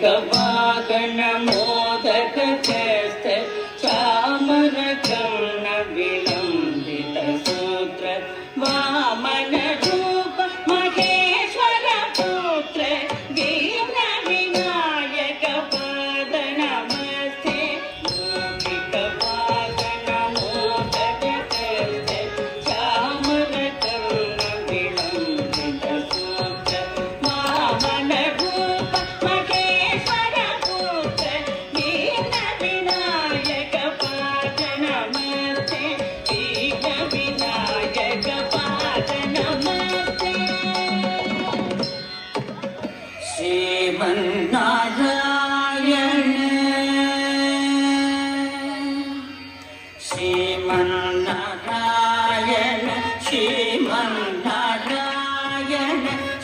वाहन मोदक चेष्ट चामर कर्ण विलंबित सूत्र वामन रूप महेश्वर पुत्र वीर विनायक पाद नमस्ते मूषिक वाहन मोदक चेष्ट चामर कर्ण विलंबित सूत्र वामन रूप महेश्वर पुत्र वीर विनायक पाद नमस्ते वीर विनायक पाद नमस्ते श्रीमन्नारायण श्रीमन्नारायण श्रीमन्नारायण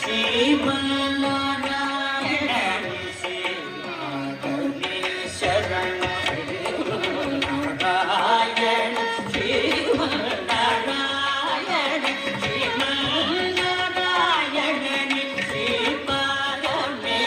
श्रीमन्नारायण शरण नारायण श्रीमन्नारायण श्रीमन्नारायण श्री परमेश्वरम्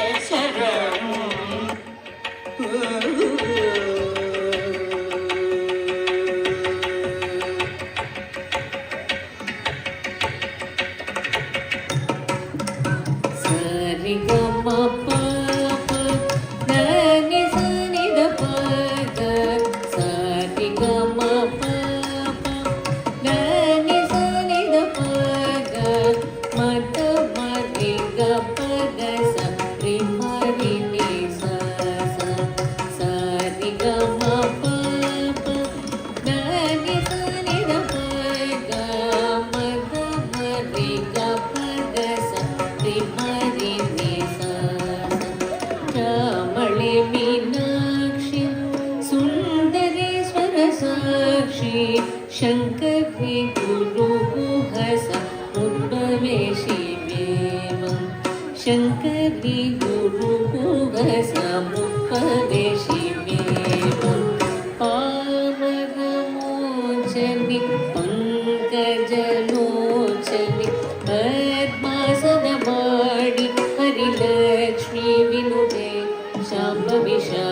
शङ्करी गुरुहस मुद्भवेशिमेवं शङ्करी गुरुहस मुद्भवेशिमेवं पावनमोचनि पङ्कजलोचनि पद्मासनवाणि हरिलक्ष्मी विनुते शाम्भविषा